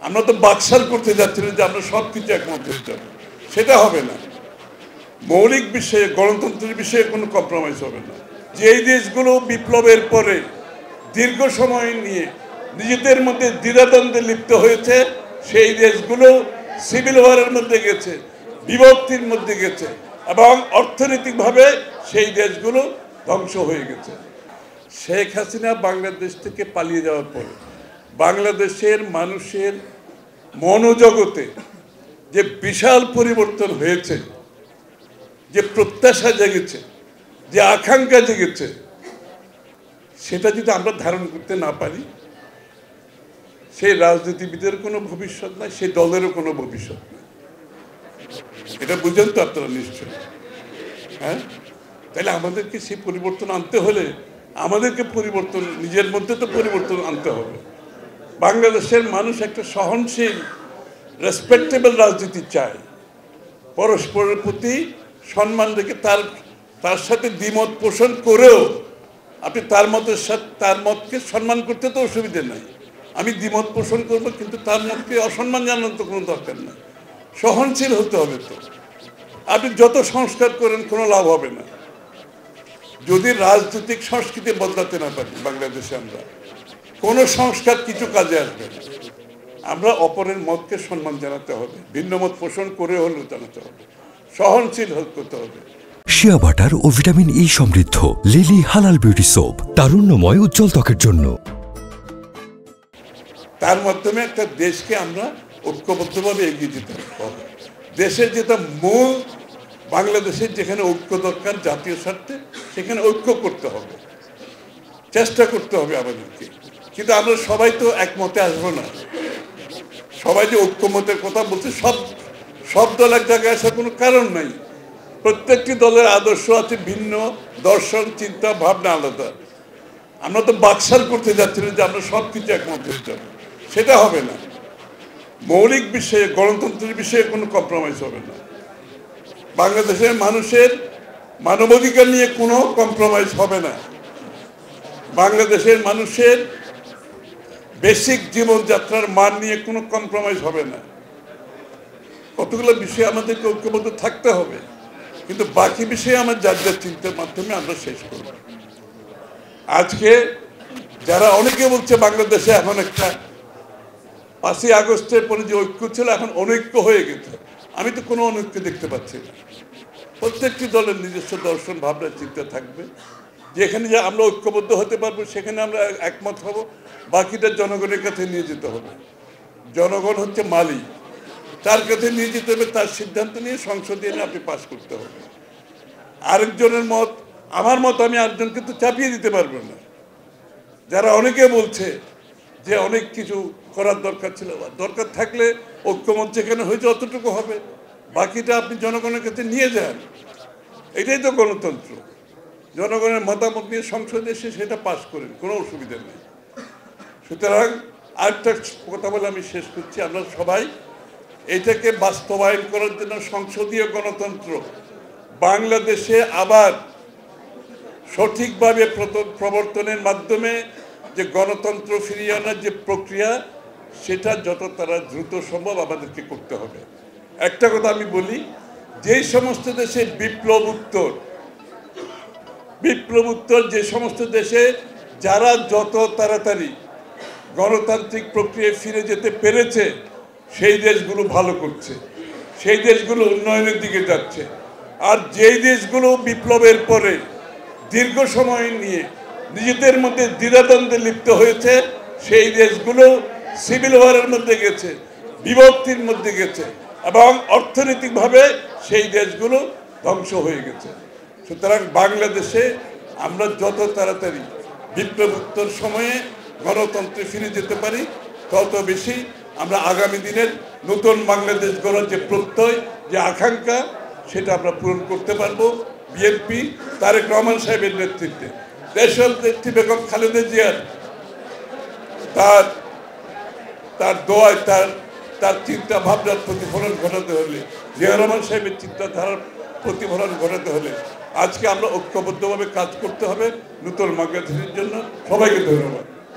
আমরা তো বাকশাল করতে যাচ্ছিলাম যে আমরা সব কিছু একমত হয়ে যাব, সেটা হবে না। মৌলিক বিষয়ে, গণতন্ত্রের বিষয়ে কোনো কম্প্রোমাইজ হবে না। যেই দেশগুলো বিপ্লবের পরে দীর্ঘ সময় নিয়ে নিজেদের মধ্যে দ্বিধাদ্বন্দ্বে লিপ্ত হয়েছে, সেই দেশগুলো সিভিল ওয়ারের মধ্যে গেছে, বিভক্তির মধ্যে গেছে, এবং অর্থনৈতিকভাবে সেই দেশগুলো ধ্বংস হয়ে গেছে। শেখ হাসিনা বাংলাদেশ থেকে পালিয়ে যাওয়ার পরে বাংলাদেশের মানুষের মনোজগতে যে বিশাল পরিবর্তন হয়েছে, যে প্রত্যাশা জেগেছে, যে আকাঙ্ক্ষা জেগেছে, সেটা যদি আমরা ধারণ করতে না পারি, সেই রাজনীতিবিদের কোনো ভবিষ্যৎ নাই, সেই দলেরও কোনো ভবিষ্যৎ নাই। এটা বুঝেন তো আপনারা নিশ্চয়। হ্যাঁ, তাহলে আমাদেরকে সেই পরিবর্তন আনতে হলে আমাদেরকে পরিবর্তন, নিজের মধ্যে তো পরিবর্তন আনতে হবে। বাংলাদেশের মানুষ একটা সহনশীল, রেসপেক্টেবল রাজনীতি চায়। পরস্পরের প্রতি সম্মান রেখে তার সাথে দ্বিমত পোষণ করেও আপনি তার মতকে সম্মান করতে তো অসুবিধে নাই। আমি দ্বিমত পোষণ করবো, কিন্তু তার মতকে অসম্মান জানানোর তো কোনো দরকার নাই। সহনশীল হতে হবে। তো আপনি যত সংস্কার করেন কোনো লাভ হবে না যদি রাজনৈতিক সংস্কৃতি বদলাতে না পারি। বাংলাদেশে আমরা কোনো সংস্কার কিছু কাজে আসবে না। আমরা অপরের মতকে সম্মান জানাতে হবে, ভিন্ন মত পোষণ করে হলেও জানাতে হবে, সহনশীল হতে হবে। শিয়া বাটার ও ভিটামিন ই সমৃদ্ধ লিলি হালাল বিউটি সোপ, তারুণ্যময় উজ্জ্বল ত্বকের জন্য। তার মাধ্যমে একটা দেশকে আমরা ঐক্যবদ্ধভাবে এগিয়ে যেতে হবে। দেশের যেটা মূল, বাংলাদেশের যেখানে ঐক্য দরকার জাতীয় স্বার্থে, সেখানে ঐক্য করতে হবে, চেষ্টা করতে হবে আমাদেরকে। কিন্তু আমরা সবাই তো একমতে আসবো না। সবাই যে ঐক্যমতের কথা বলছে, সব দল এক জায়গায় আসার কোনো কারণ নাই। প্রত্যেকটি দলের আদর্শ আছে ভিন্ন, দর্শন, চিন্তা, ভাবনা আলাদা। আমরা তো বাকশাল করতে যাচ্ছিলাম যে আমরা সব কিছু একমত হয়ে যাব, সেটা হবে না। মৌলিক বিষয়ে, গণতন্ত্রের বিষয়ে কোনো কম্প্রোমাইজ হবে না। বাংলাদেশের মানুষের মানবাধিকার নিয়ে কোনো কম্প্রোমাইজ হবে না। বাংলাদেশের মানুষের বেসিক জীবনযাত্রার মান নিয়ে কোনো কম্প্রোমাইজ হবে না। কতগুলো বিষয়ে আমাদেরকে ঐক্যবদ্ধ থাকতে হবে, কিন্তু বাকি বিষয়ে আমার যার যার চিন্তার মাধ্যমে আমরা শেষ করব। আজকে যারা অনেকে বলছে বাংলাদেশে এখন একটা 5ই আগস্টের পরে যে ঐক্য ছিল এখন অনৈক্য হয়ে গেছে, আমি তো কোনো অনৈক্য দেখতে পাচ্ছি না। প্রত্যেকটি দলের নিজস্ব দর্শন, ভাবনা, চিন্তা থাকবে। যেখানে যে আমরা ঐক্যবদ্ধ হতে পারবো সেখানে আমরা একমত হব, বাকিটা জনগণের কাছে নিয়ে যেতে হবে। জনগণ হচ্ছে মালিক, তার কাছে নিয়ে যেতে হবে, তার সিদ্ধান্ত নিয়ে সংসদে এনে আপনি পাস করতে হবে। আরেকজনের মত, আমার মত আমি আরেকজনকে তো চাপিয়ে দিতে পারবো না। যারা অনেকে বলছে যে অনেক কিছু করার দরকার ছিল, দরকার থাকলে ঐক্যমত যেখানে হয়েছে অতটুকু হবে, বাকিটা আপনি জনগণের কাছে নিয়ে যান। এটাই তো গণতন্ত্র। জনগণের মতামত নিয়ে সংসদে এসে সেটা পাস করেন, কোনো অসুবিধা নেই। সুতরাং আরেকটা কথা বলে আমি শেষ করছি, আমরা সবাই এটাকে বাস্তবায়ন করার জন্য সংসদীয় গণতন্ত্র বাংলাদেশে আবার সঠিকভাবে প্রবর্তনের মাধ্যমে যে গণতন্ত্র ফিরিয়ে আনার যে প্রক্রিয়া, সেটা যত তারা দ্রুত সম্ভব আমাদেরকে করতে হবে। একটা কথা আমি বলি, যেই সমস্ত দেশে বিপ্লব উত্তর যে সমস্ত দেশে যারা যত তাড়াতাড়ি গণতান্ত্রিক প্রক্রিয়ায় ফিরে যেতে পেরেছে, সেই দেশগুলো ভালো করছে, সেই দেশগুলো উন্নয়নের দিকে যাচ্ছে। আর যেই দেশগুলো বিপ্লবের পরে দীর্ঘ সময় নিয়ে নিজেদের মধ্যে দ্বিধাদ্বন্দ্বে লিপ্ত হয়েছে, সেই দেশগুলো সিভিল ওয়ারের মধ্যে গেছে, বিভক্তির মধ্যে গেছে, এবং অর্থনৈতিকভাবে সেই দেশগুলো ধ্বংস হয়ে গেছে। সুতরাং বাংলাদেশে আমরা যত তাড়াতাড়ি বিপ্লবোত্তর সময়ে গণতন্ত্রে ফিরে যেতে পারি, তত বেশি আমরা আগামী দিনের নতুন বাংলাদেশ গড়ার যে প্রত্যয়, যে আকাঙ্ক্ষা, সেটা আমরা পূরণ করতে পারবো। বিএনপি তারেক রহমান সাহেবের নেতৃত্বে, দেশনেত্রী বেগম খালেদা জিয়ার তার দোয়ায়, তার চিন্তা ভাবনার প্রতিফলন ঘটাতে হলে, জিয়া রহমান সাহেবের চিন্তাধারার প্রতিফলন ঘটাতে হলে আজকে আমরা ঐক্যবদ্ধভাবে কাজ করতে হবে নতুন বাংলাদেশের জন্য। সবাইকে ধন্যবাদ।